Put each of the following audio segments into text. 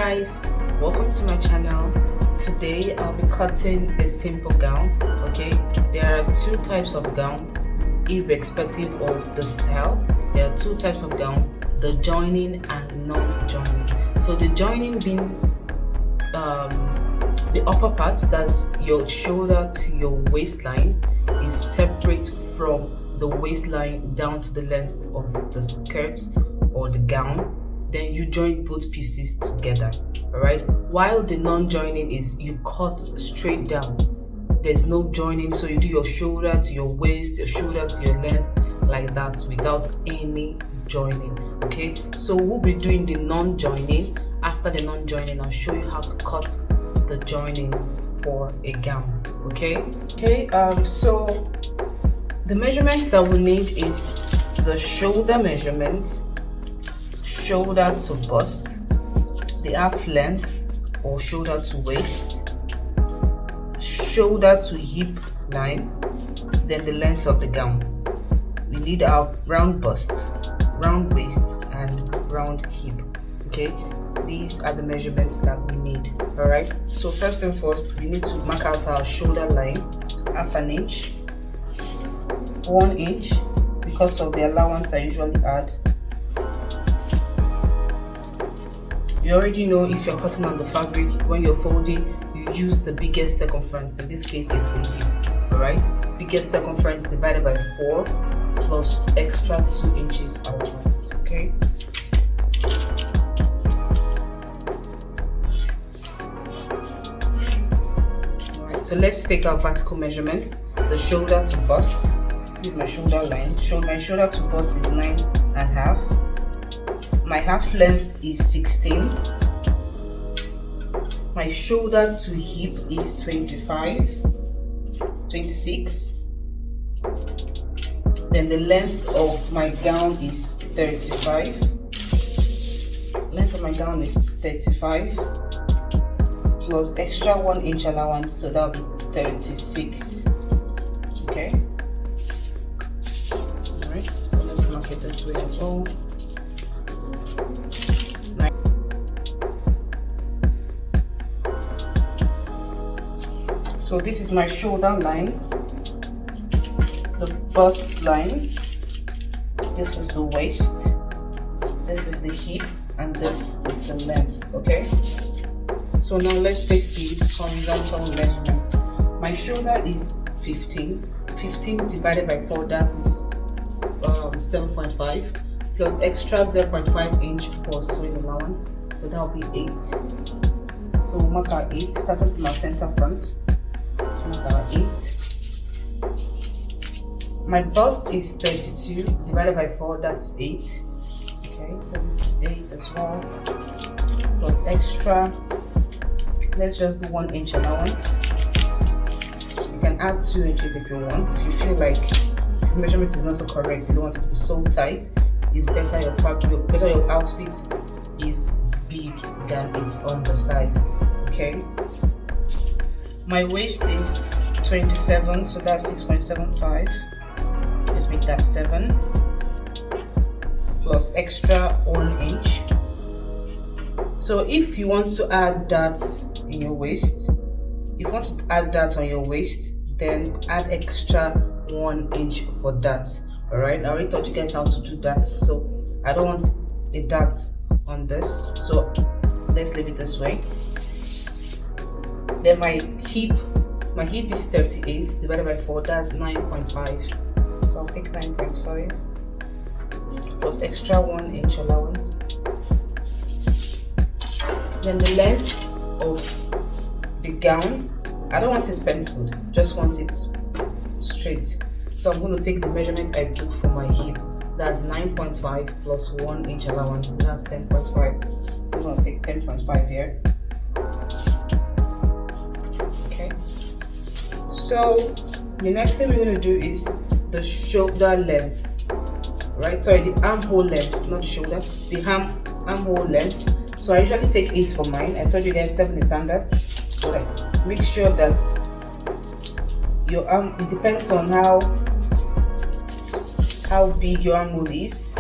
guys, welcome to my channel. Today I'll be cutting a simple gown. Okay, there are two types of gown irrespective of the style. There are two types of gown, the joining and non-joining. So the joining being the upper part, that's your shoulder to your waistline, is separate from the waistline down to the length of the skirt or the gown. Then you join both pieces together. All right, while the non-joining is you cut straight down. There's no joining, so you do your shoulder to your waist, your shoulder to your length, like that, without any joining. Okay, so we'll be doing the non-joining. After the non-joining, I'll show you how to cut the joining for a gown. Okay, so the measurements that we need is the shoulder measurement, shoulder to bust, the half length or shoulder to waist, shoulder to hip line, then the length of the gown. We need our round bust, round waist, and round hip. Okay, these are the measurements that we need. All right, so first and first, we need to mark out our shoulder line, half an inch, 1 inch, because of the allowance I usually add. You already know, if you're cutting on the fabric, when you're folding, you use the biggest circumference. In this case, it's the hip. All right, biggest circumference divided by 4 plus extra 2 inches allowance. Okay. All right, so let's take our vertical measurements. The shoulder to bust. This is my shoulder line. My shoulder to bust is 9.5. My half length is 16. My shoulder to hip is 26. Then the length of my gown is 35. Length of my gown is 35 plus extra 1 inch allowance, so that'll be 36. Okay. Alright, so let's mark it this way as well. So this is my shoulder line, the bust line, this is the waist, this is the hip, and this is the length. Okay, so now let's take the horizontal measurements. My shoulder is 15 divided by 4, that is 7.5 plus extra 0.5 inch for sewing allowance, so that'll be 8. So we'll mark our 8 starting from our center front. Mark 8. My bust is 32 divided by 4, that's 8. Okay, so this is 8 as well, plus extra, let's just do 1 inch allowance. You can add 2 inches if you want. If you feel like the measurement is not so correct, you don't want it to be so tight, it's better your fabric, better your outfit is big than it's undersized. Okay, my waist is 27, so that's 6.75. Let's make that 7 plus extra 1 inch. So if you want to add that in your waist, if you want to add that on your waist, then add extra 1 inch for that. All right, I already taught you guys how to do that, so I don't want a dot on this, so let's leave it this way. Then my hip is 38 divided by 4, that's 9.5. So I'll take 9.5 plus extra 1 inch allowance. Then the length of the gown, I don't want it penciled, just want it straight. So I'm going to take the measurement I took for my hip, that's 9.5 plus 1 inch allowance, so that's 10.5. I'm going to take 10.5 here. So the next thing we're going to do is the shoulder length, right? Sorry, the armhole length, not shoulder, the armhole length. So I usually take 8 for mine. I told you guys 7 is standard, but make sure that your arm, it depends on how big your armhole is.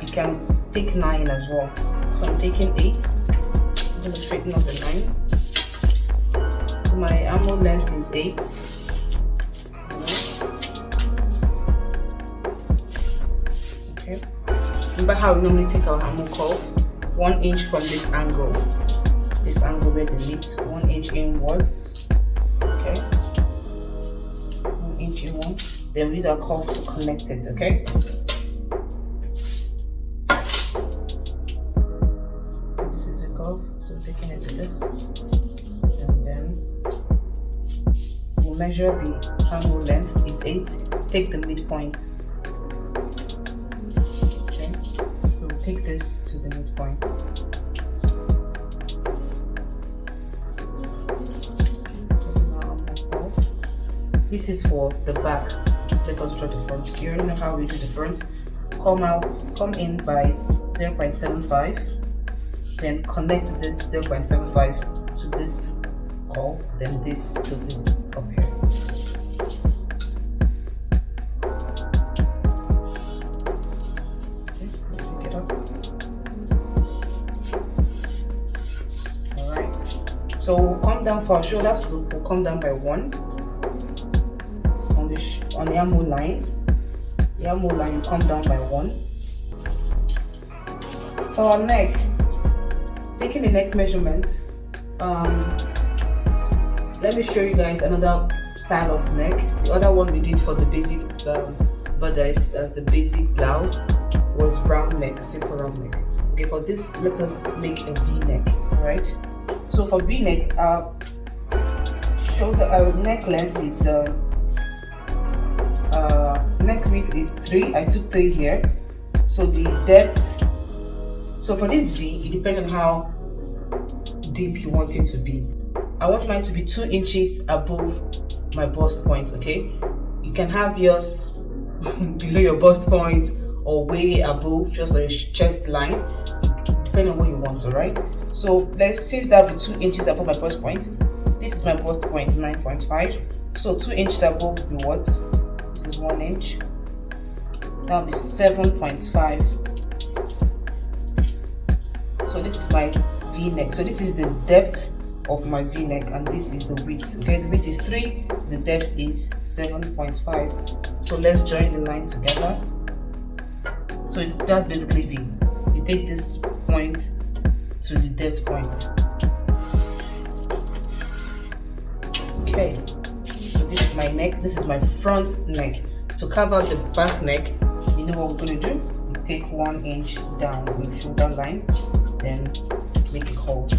You can take 9 as well. So I'm taking 8. I'm going to straighten up the line. So my armhole length is 8. Okay. Remember how we normally take our armhole curve? 1 inch from this angle where they meet, 1 inch inwards. Okay. 1 inch inwards. Then we use our curve to connect it. Okay. So taking it to this, and then we'll measure the armhole length is 8. Take the midpoint. Okay, so we'll take this to the midpoint. So this is our armhole curve. This is for the back. Let us draw the front. You already know how we do the front. Come in by 0.75. Then connect this 0.75 to this curve, then this to this up here. Okay, let's pick it up. Alright, so we'll come down for our shoulder slope, we'll come down by 1 on the armhole line. The armhole line will come down by 1. For our neck, taking the neck measurement, let me show you guys another style of neck. The other one we did for the basic bodice as the basic blouse was round neck, simple round neck. Okay, for this, let us make a V-neck. Alright, so for V-neck, our neck length is neck width is 3. I took 3 here. So the depth. So for this V, it depends on how deep you want it to be. I want mine to be 2 inches above my bust point, okay? You can have yours below your bust point or way above, just on your chest line, depending on what you want, alright? So since that will be 2 inches above my bust point, this is my bust point, 9.5. So 2 inches above will be what? This is 1 inch. That will be 7.5. So this is my V-neck. So this is the depth of my V-neck, and this is the width. Okay, the width is 3, the depth is 7.5. So let's join the line together. So that's basically V. You take this point to the depth point. Okay, so this is my neck, this is my front neck. To carve out the back neck, you know what we're going to do? We take 1 inch down from the shoulder line, then make a curve.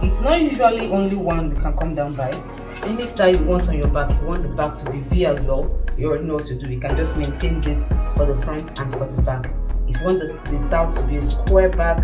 It's not usually only one we can come down by. Any style you want on your back, you want the back to be V as well, you already know what to do. You can just maintain this for the front and for the back. If you want the style to be a square back,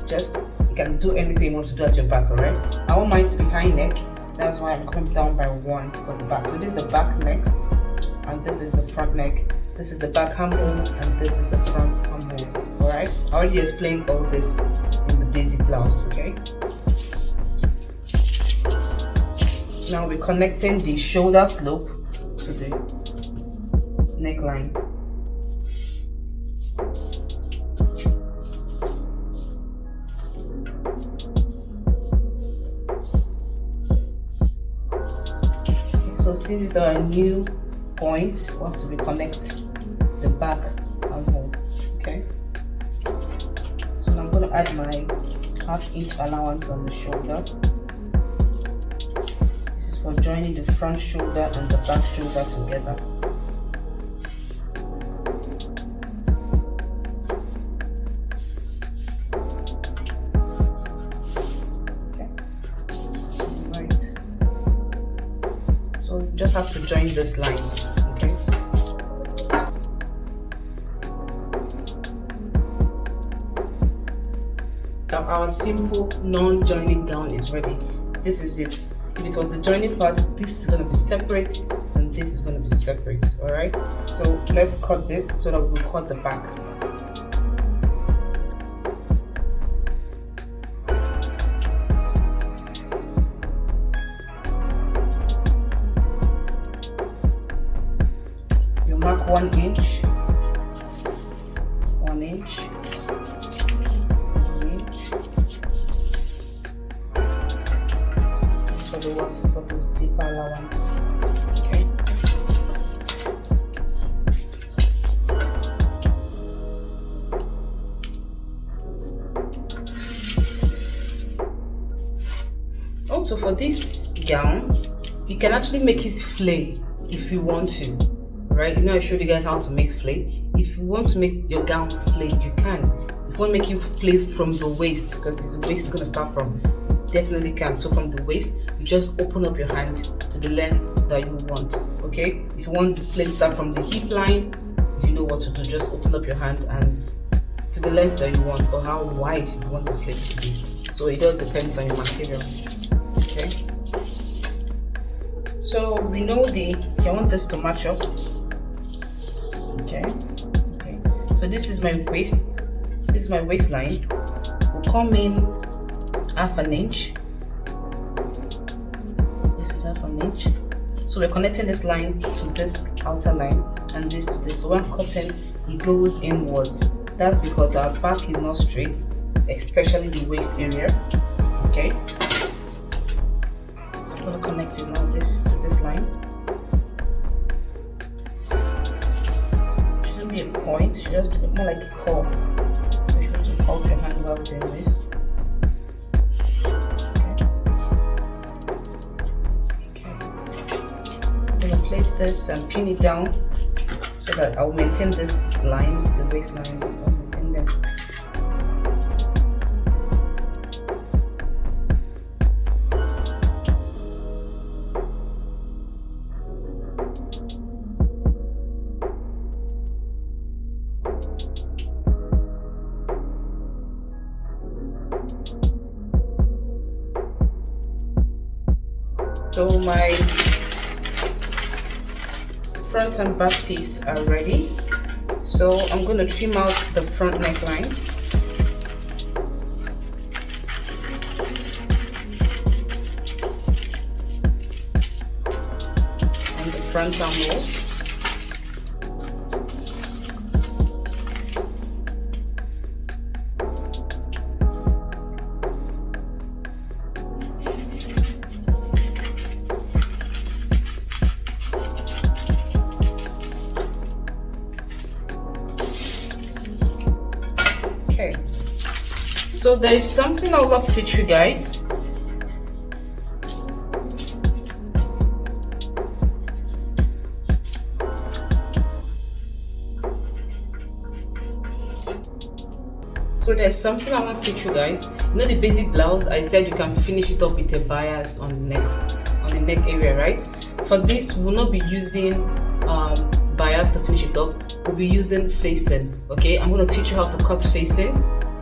you can do anything you want to do at your back, alright? I want mine to be high neck, that's why I'm coming down by 1 for the back. So this is the back neck, and this is the front neck. This is the back armhole, and this is the front armhole, alright? I already explained all this in the basic blouse, okay? Now we're connecting the shoulder slope to the neckline. So since this is our new point, we have to reconnect the back armhole. Okay. So I'm going to add my 1/2 inch allowance on the shoulder. This is for joining the front shoulder and the back shoulder together. So you just have to join this line, okay? Our simple non-joining gown is ready. This is it. If it was the joining part, this is going to be separate and this is going to be separate, alright? So let's cut this so that we'll cut the back. Mark 1 inch, 1 inch, what the zipper allowance. Okay. Also, for this gown, you can actually make it flay if you want to, right? You know, I showed you guys how to make flay. If you want to make your gown flay, you can. If you want to make it flay from the waist, because this waist is going to start from, definitely can. So from the waist, you just open up your hand to the length that you want. Okay, if you want the flay to start from the hip line, you know what to do. Just open up your hand and to the length that you want, or how wide you want the flay to be. So it all depends on your material. Okay, so we know I want this to match up. Okay, so this is my waist, this is my waistline. Will come in half an inch. This is half an inch. So we're connecting this line to this outer line and this to this. So when cutting, it goes inwards. That's because our back is not straight, especially the waist area. Okay, I'm gonna connect it now this to this line. It shouldn't be a point, it should just be more like a curve. So you should hold your hand while doing this. Place this and pin it down so that I'll maintain this line, the waistline. I'll maintain them. So my front and back piece are ready. So I'm going to trim out the front neckline. And the front armhole. Okay, so there is something I would love to teach you guys. So there's something I want to teach you guys. You know the basic blouse, I said you can finish it up with a bias on the neck area, right? For this, we'll not be using bias to finish it up. We'll be using facing. Okay, I'm going to teach you how to cut facing,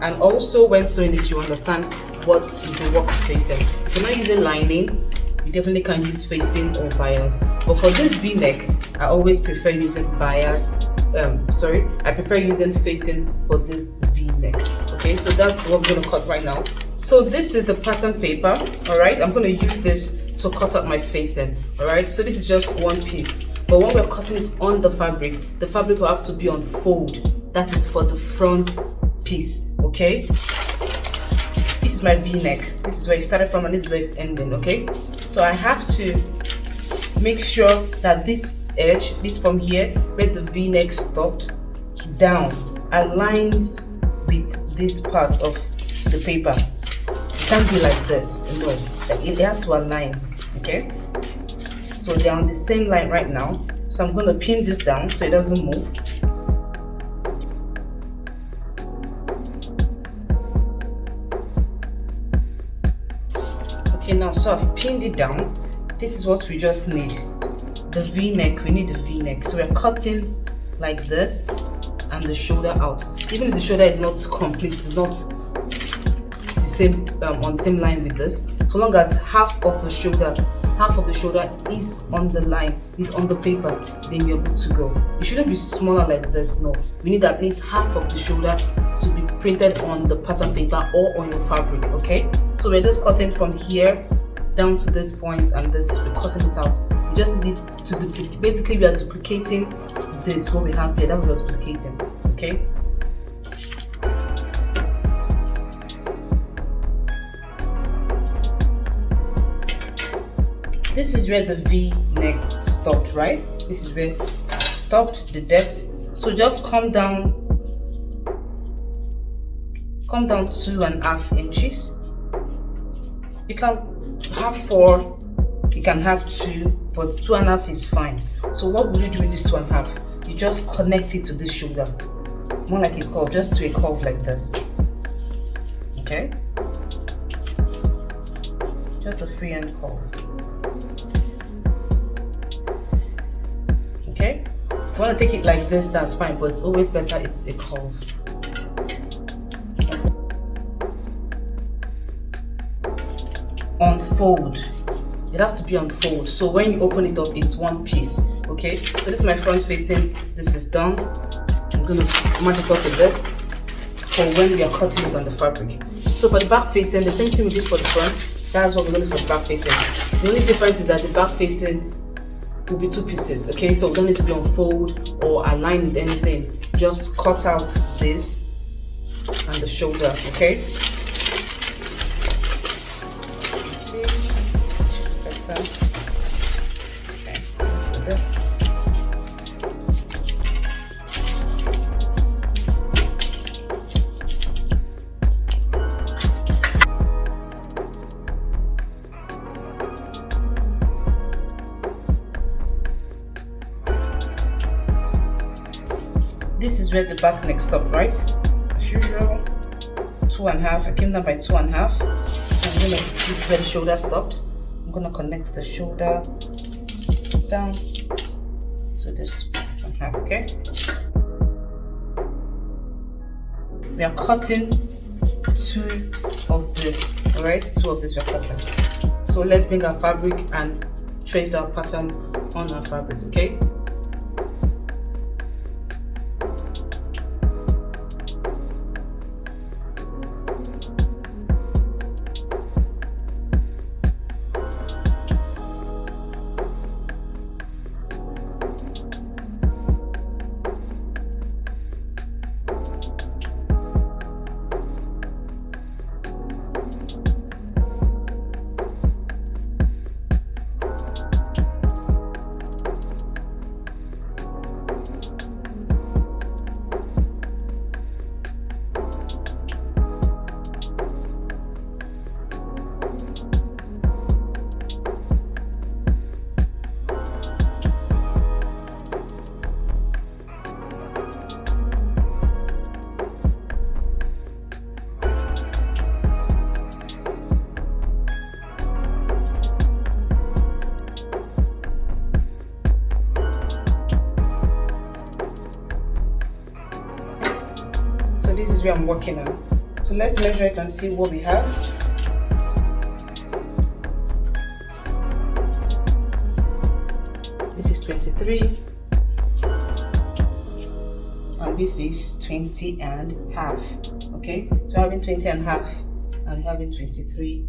and also when sewing it, you understand what is the work of facing. If you're not using lining, you definitely can use facing or bias. But for this V-neck, I always prefer using bias. I prefer using facing for this V-neck. Okay, so that's what I'm going to cut right now. So this is the pattern paper. All right, I'm going to use this to cut up my facing. All right, so this is just one piece. But when we're cutting it on the fabric will have to be on fold. That is for the front piece, okay? This is my V-neck. This is where it started from and this is where it's ending, okay? So I have to make sure that this edge, this from here, where the V-neck stopped, down, aligns with this part of the paper. It can't be like this, no. It has to align, okay? So they're on the same line right now. So I'm going to pin this down so it doesn't move. Okay, now so I've pinned it down. This is what we just need. The V-neck, we need the V-neck. So we're cutting like this and the shoulder out. Even if the shoulder is not complete, it's not the same on the same line with this. So long as half of the shoulder is on the line, is on the paper, then you're good to go. It shouldn't be smaller like this, no. We need at least half of the shoulder to be printed on the pattern paper or on your fabric, okay? So we're just cutting from here down to this point and this, we're cutting it out. We just need to duplicate. Basically, we are duplicating this, what we have here, that's what we're duplicating, okay? This is where the V neck stopped, right? This is where it stopped, the depth. So just come down 2.5 inches. You can have 4, you can have 2, but 2.5 is fine. So what would you do with this 2.5? You just connect it to this shoulder, more like a curve, just to a curve like this. Okay, just a freehand curve. Okay, if you want to take it like this, that's fine, but it's always better it's a curve. Unfold. It has to be unfold. So when you open it up, it's one piece. Okay, so this is my front facing. This is done. I'm gonna match it up with this for when we are cutting it on the fabric. So for the back facing, the same thing we did for the front. That's what we're going to do for the back facing. The only difference is that the back facing will be 2 pieces. Okay, so we don't need to be unfold or align with anything. Just cut out this and the shoulder. Okay. See, it's better. Okay, let's do this. This is where the back neck stopped, right? As usual, 2.5. I came down by 2.5. So I'm gonna, this is where the shoulder stopped. I'm gonna connect the shoulder down to this 2.5. Okay. We are cutting 2 of this. All right, 2 of this we're cutting. So let's bring our fabric and trace our pattern on our fabric. Okay. This is where I'm working on. So let's measure it and see what we have. This is 23 and this is 20.5. Okay, so having 20.5 and having 23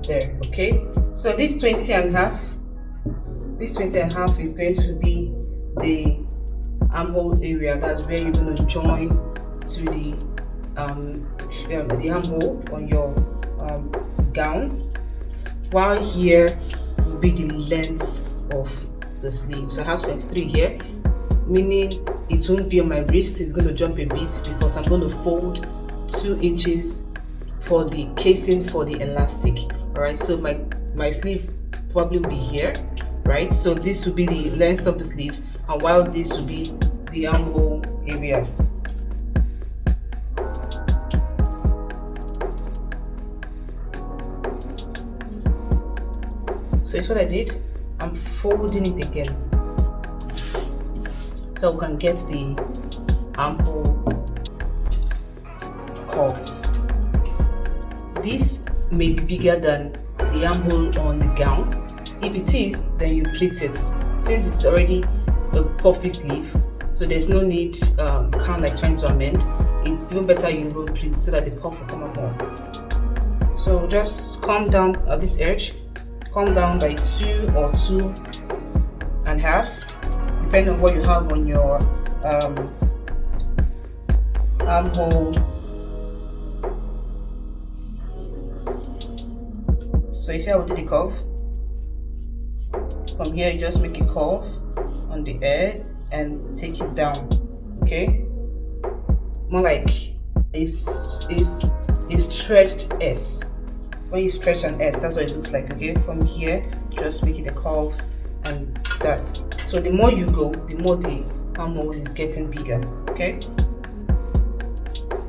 there. Okay, so this 20.5, this 20.5 is going to be the armhole area. That's where you're going to join to the armhole on your gown, while here will be the length of the sleeve. So I have 23 here, meaning it won't be on my wrist, it's going to jump a bit because I'm going to fold 2 inches for the casing for the elastic. All right, so my sleeve probably will be here, right? So this will be the length of the sleeve, and while this will be the armhole area. So it's what I did. I'm folding it again so we can get the armhole curve. This may be bigger than the armhole on the gown. If it is, then you pleat it. Since it's already a puffy sleeve, so there's no need kind of like trying to amend. It's even better you don't pleat so that the puff will come up more. So just come down at this edge. Come down by 2 or 2.5, depending on what you have on your armhole. So you see how we did the curve? From here, you just make a curve on the edge and take it down. Okay, more like a stretched S. When you stretch an S, that's what it looks like. Okay, from here, just make it a curve and that. So the more you go, the more the armhole is getting bigger. Okay,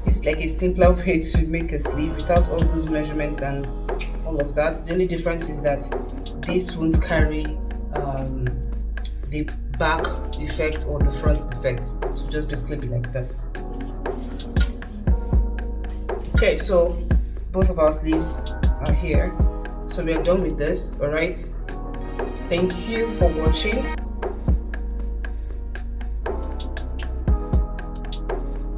this is like a simpler way to make a sleeve without all those measurements and all of that. The only difference is that this won't carry the back effect or the front effect. So just basically be like this. Okay, so both of our sleeves are here, so we are done with this. All right, thank you for watching.